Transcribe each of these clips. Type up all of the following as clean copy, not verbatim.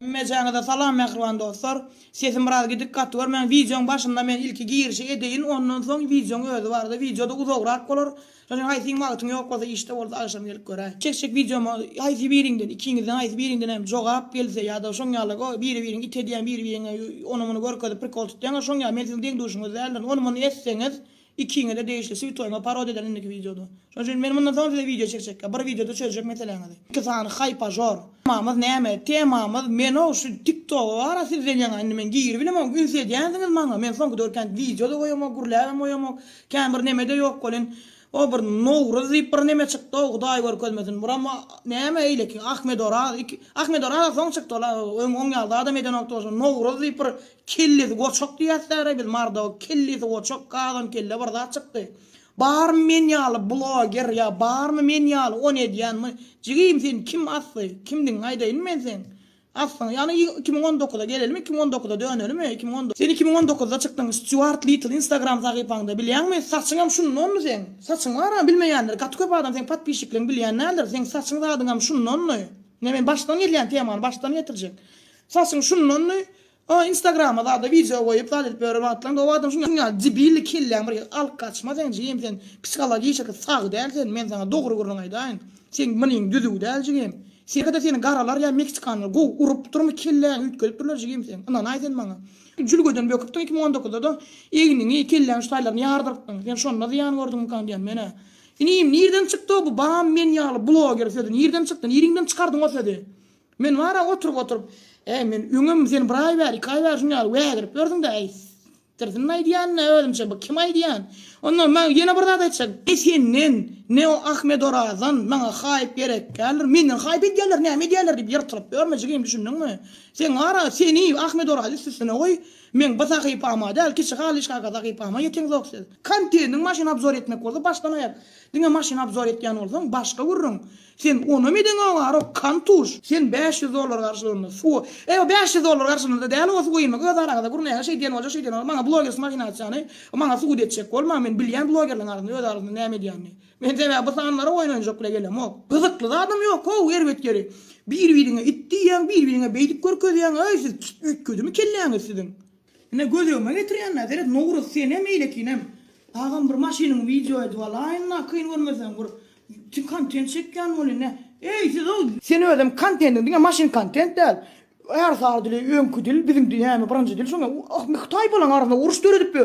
Mecanga salam mehriban dostlar. Sesim biraz dikkat var. Men videonun başında men ilki girişi edeyin. Ondan soň videonun özü barda. Videoda uzagrak bolar. Şoň haýsy wagtyň ýok bolsa işte bolsa aşam gelip göre. Çek videomu haýsy biriňden, ikiňizden haýsy biriňden hem jogap gelse ýa-da şoň ýaly biri itediýän biri onu muny görkezip prikol tutýan şoň ýa men sizin deň duşuňyz däldir. Onu muny etseňiz ikiňe de değişli süýtoýma parodi eden indiki videoda. Şoň men mundan soň size video çekjek. Bir videoda çözjek meseleňizi. İki sany haýpa jor. Temamız näme? Temamız men o şu TikTok ara sizden ýa-da men giyir bilemem gün sedýänsiňiz maňa. Men soňky dörken videoda goýamak, gurlaýan goýamak. Kan bir nemede ýok bolin. O bir Nowruz diýip bir neme çykdy, Hudaý görkezmesin. Burama näme eýleki Ahmed Ora soň çykdy. Öň ýalda adam eden oktoşy Nowruz diýip bir kellesi goçak diýýärler bil marda o kellesi goçak gadan kelle bir zat çykdy. Bar men ýaly blogger ýa barmy men ýaly on edýänmi? Jigim sen kim asy? Kimdiň aýdaýyn men sen? Aslan yani 2019'da gelelim 2019'da dönelim 2019. Sen 2019'da çıktın Stuart Little Instagram sahypaňda bilýärmi? Saçyňam şundanmy sen? Saçyň bara bilmeýänler. Gatköp adam sen patpişikliň bilýänler. Sen saçyň zadyňam şundanmy? Näme başdan gelýän temany başdan getirjek. Saçyň şundanmy? O Instagram'a da video koyup da edip böyle atlan o adam şunu cibil killer bir alk kaçma sen jigim sen psikolojik şekilde sağ dälsen men sana dogry gurun aýdaýyn. Sen meniň düzü däl jigim. Sen kada seni garalar ya Meksikanlar go urup durma killer ütkelip durlar jigim sen. Ana aýdyn maňa. Jülgöden böküpdün 2019'da da eginiň killer şutaýlaryny ýardyrypdyn. Sen şonda ýan gördüm kan diýen mene. Inim nerden çykdy bu bam men ýaly blogger söýdün. Nerden çykdy? Neriňden çykardyň o söýdi. Men wara oturup men üňüm sen bir ay ber, 2 ay ber şunu ýaly wägirip gördüm de Tersin aýdýan öldümçe bu kim aýdýan? Ondan men ýene bir zat aýtjak. Senden ne o Ahmed Orazan maňa haýp gerek gelir. Menden haýp edýärler, näme edýärler diýip ýyrtyryp görmejigim düşündiňmi? Sen ara seni Ahmed Oraz üstüne goý. Men bu sahypama däl kişi halyş haka sahypama ýeteň zoksyz. Kontentiniň maşyna obzor etmek bolsa başdan aýap. Diňe maşyna obzor etýän bolsaň başga gurrun. Sen onu meden ara kantuş. Sen $500 garşylygynda su. $500 garşylygynda däl o su goýmak öz arada gurun her şey diýen bolsa şey diýen maňa blogger maşyna açany. Maňa su edecek bolma men bilýän bloggerlaryň arasynda öz arasynda näme diýänni. Men deme bu sanlara oýnanjak bile gelem ok. Gyzykly adam ýok o erbetgeri. Bir-biriňe itdiýän, bir-biriňe beýdik görkezýän, siz ütködümi kelläňiz sizin. Ne gözüme getirýänler, deret Nowruz sen hem eýlekinem. Agam bir maşynyň video edýärler, kyn görmesen gur. Tüm content çekýän bolýan. Siz o sen özüm contentin diňe maşyn content däl. Her saat dili öňkü dil biziň diýämi birinji dil şoňa Xitoy bilen arasynda uruş döredip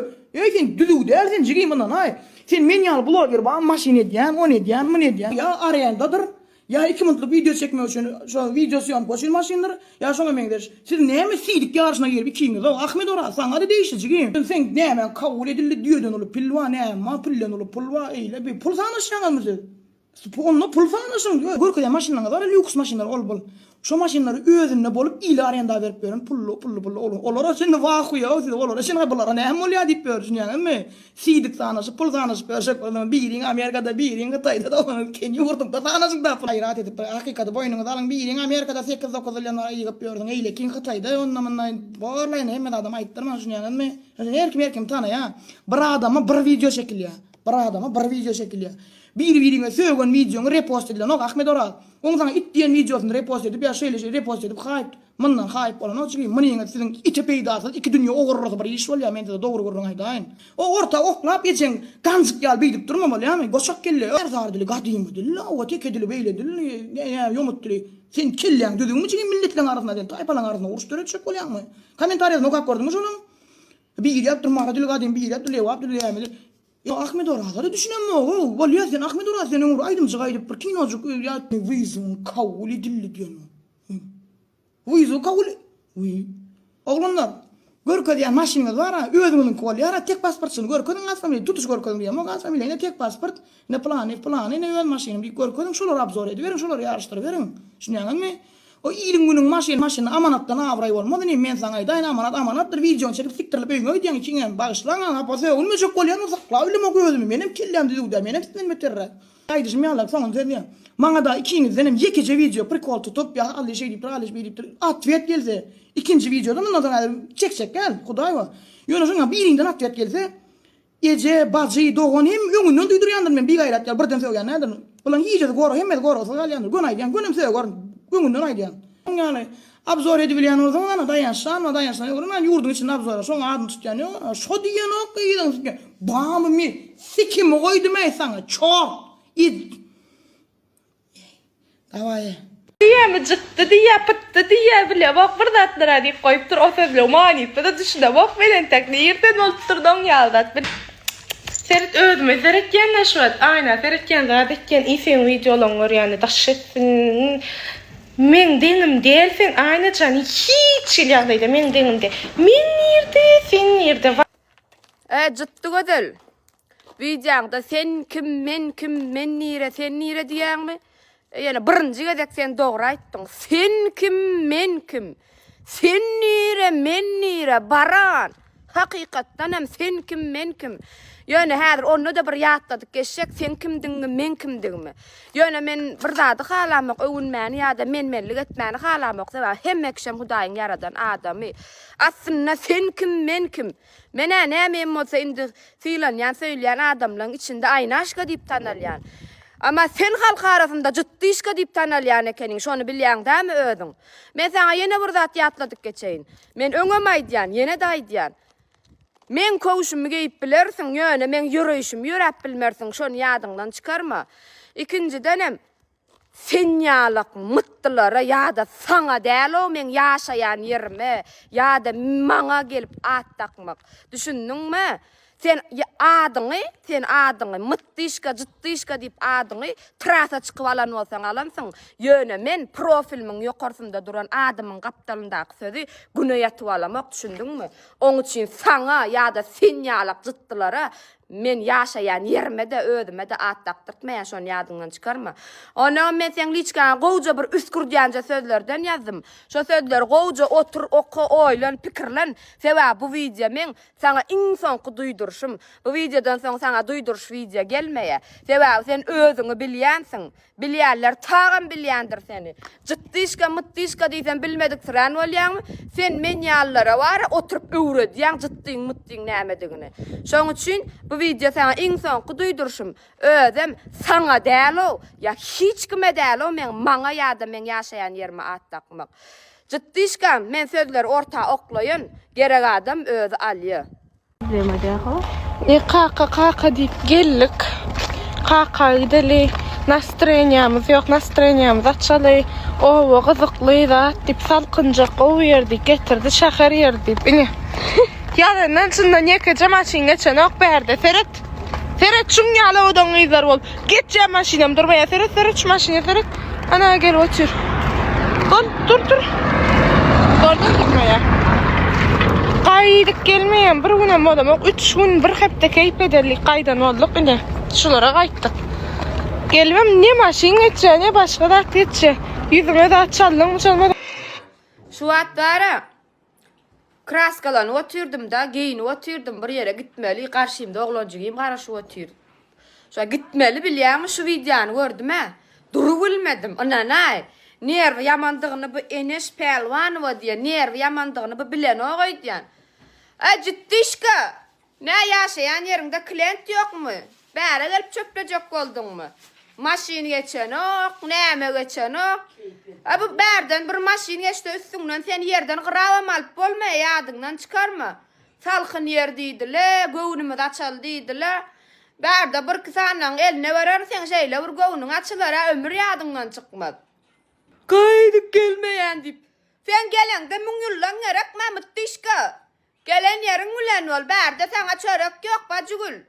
sen düzü däl sen jigim bundan ay. Sen men ýaly blogger ba maşyn edýän, on edýän, mun edýän. Ya arayandadyr. Ya 2 minutlyk video çekmek üçin şu video syýam goşul maşynlar. Ya şoňa meňder. Siz näme sidik ýaryşyna gelip ikiňiz o Ahmed Oraz saňa da değişijigim. Sen näme kabul edildi diýerden olup pilwa näme pillen olup pulwa eýle bir pul sanyşýanmyzy? Onu pul sanyşyň. Görkezýän maşynlar var, lüks maşynlar ol. Şu maşynlary özüne bolup ýyly arenda berip beren pullu olara sen wahyýa olara sen bulara näme bolýar diýip berýärmi? Sidik sanyşy pul sanyşy berşek biriň Amerikada biriň Italyada da kenýe wurdyň da sanyşyňda pul aýrat edip hakykata boýnuňyza alyň biriň Amerikada 8-9 ýyl ýygyp berýärdiň eýle kin Italyada ondan barlaýan hemme adam aýtdyrman şunýanmy? Herkim tanaýa. Bir adama bir video çekilýär. Bir-biriňe söýgen videoňy repost edilen o Ahmed Oraz. Oň sana itdiýen videosyny repost edip, şeýle repost edip haýp, mundan haýp bolan o çyky, meniňe siziň içe peýdasy, iki dünýä ogurrasy bir iş bolýar, men de dogry gurrun aýdaýyn. O orta oklap ýeçen gansyk ýaly beýdip durma bolýarmy? Goşak kelle, her zardyly gadymy dil, o tek edili beýle dil, ýomutly. Sen kelläň düzüňmi çyky milletleriň arasynda, taýpalaryň arasynda uruş döretjek bolýarmy? Kommentariýa nokap gördüňmi şonu? Bir ýap durmaga dil gadym, bir ýap dil ýap dil ýa-da ya Ahmed Oraz da düşünemmi o? Bolýar sen Ahmed Oraz sen öňür aýdymjy gaýdyp bir kinojuk ýa wyzun kabul edildi diýen. Wyzun kabul. Oglanlar görkezýän maşynalar bara özüňiň bolýar, tek pasportçyny görkezýän asfamily tutuş görkezýän diýen. O asfamily tek pasport, ne plan, ne öz maşyny bir görkezýän şolar abzor ediberin, şolar ýarışdyryp berin. Şunýanmy? O ýylyň günüň maşyny amanatdan awray bolmady ne men saňa aýdaýyn amanatdyr videoň çekip fikirli beýiňe öýdýän ikiňe bagyşlaňa hapasy ulmuşak bolýan uzakla ulma gözümi menem kelläm diýdi menem gitmen meterre aýdyşym ýalak soňa derdiň maňa da ikiňizden hem ýekece video prikol tutup ýa ally şey diýip beýdip atwet gelse ikinji videoda mundan çekjek gel Hudaý wa ýöne şoňa biriňden atwet gelse ece bajy dogon hem öňünden duýdurýandyr men bir gaýrat ýa birden söýgen nädir bulan ýeje goro hemme goro söýýändir gön aýdýan gönem söýgen öňünden aýdýan. Yani Abzor edip bilen o zaman dayansan yorun yurdun içinde abzor son adını tutan yo şo diyen o kıyıdan bağımı mi sikimi koydum ey sana çok id davay diye mi çıktı diye pıttı diye bile bak bir datlara deyip koyup dur o sözle maniyette de düşüne bak belen tekne yerden oltturdun yaldat bir Ferit ödme Ferit genleşmedi aynen Ferit genleşken isen videolar yani taşıtsın men denim değilsin aynı can hiç ilgiliydi men denim de men nerede sen nerede Cıttı gödül. Videoda sen kim, men nire, sen nire diyen mi? Yani birinci gedek sen doğru ayttın. Sen kim, men kim? Sen nire, men nire, baran. Hakikatten hem sen kim, men kim? Yani hazır onu da bir yatladık geçecek. Sen kimdin, men kimdin mi? Yani men bir dadı halamak, övünmeni ya da menlik etmeni halamak. Hem ekşem Hudayın yaradan adamı. Aslında sen kim, men kim? Mene ne men olsa indi filan söyleyen adamların içinde aynı aşka deyip tanalayan. Ama sen halk arasında ciddi işka deyip tanalayan ekenin. Şonu bilyen değil mi ödün? Men sana yine bir zat yatladık geçeyin. Men öngömay diyen, yine day diyen. Men koğuşumu geyip bilirsin yöne, men yürüyüşüm yürep bilmersin, şonu yadından çıkarma. İkinciden hem, sen yalak mıttılara ya da sana değil o men yaşayan yerime ya da mana gelip at takmak. Düşündün mü? Sen adını mıttışka ciddişka deyip adını trasa çıkıp alan olsan alansın. Yöne men profilimin yukarısında duran adamın kaptalındaki sözü güne yatıp alamak düşündün mü? Onun için sana ya da sen yalak ciddilara men yaşayan yerime de ödüme de at taktırtmayan şonu yadından çıkarma. Ona men sen liçkan goğuca bir üskürdiyanca sözlerden yazdım. Şu sözler goğuca otur oku oylan pikirlen. Seva bu video men sana insan duyduruşum. Bu videodan sonra sana duyduruş video gelmeye. Seva sen özünü bilyensin. Bilyenler tağın bilyendir seni. Ciddişka mıttişka deysen bilmedik sıran olyan mı? Sen men yallara var oturup öğrediyen ciddin mıttin nämediğini. Şoň için bu video sana insan duyduruşum. Özüm sana değil o. Ya hiç kime değil o. Men mana ya da men yaşayan yerime at takmak. Ciddişka men sözleri orta oklayın. Gerek adam özü alıyor. Kaka deyip geldik. Kaka gideli. Настроениямыз yok, настроениямыз açalı. O kızıklı da dip salkıncak o yerdi getirdi şahar yerdi. Beni. Yalandan şundan yekece maşin geçen ok berdi. Ferit şun yala odan izar ol. Geçeceğim maşinem durmaya. Ferit şu maşine Ferit. Ana gel otur. Dur. Oradan gitmeye. Qaydık gelmeyen bir günem oldum. 3 gün bir hepte keyip ederlik qaydan olduk. Yine şulara qayttık. Gelmem ne maşin geçeceğim ne başka da geçeceğim. Yüzüme de açalım mı çalmadı. Şu atlara kraskalan oturdum da giyini oturdum bir yere gitmeli karşımda oğlancığım karşı oturdum. Şu gitmeli bilýärmi şu videonu gördüm ha. Duru bilmedim. Ananay. Nervi yamandığını bu Enes Pelvanova diye nervi yamandığını bu bilen o diyen. Ciddişka. Ne yaşayan yerinde klient yok mu? Bäre gelip çöplecek oldun mu? Maşin geçen ok, näme geçen ok. Bu berden bir maşin geçti üstünden sen yerden qıravam alıp bolma yadından çıkarma. Salkın yer diýdiler, göwnümi açal diýdiler. Berde bir kısandan eline verersen şeyle bir göwnüň açylara ömür yadından çıkmaz. Qaydyk gelmeyen dip. Sen gelende müňüllen gerek Mahmut Dişka. Gelen yerin bilen ol berde sana çörek yok bacıgül.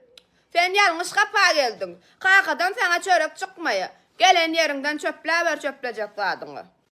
Sen yalnız kapa geldin. Kakadan sana çörek çıkmaya. Gelen yerinden çöpler ver çöplecek adını.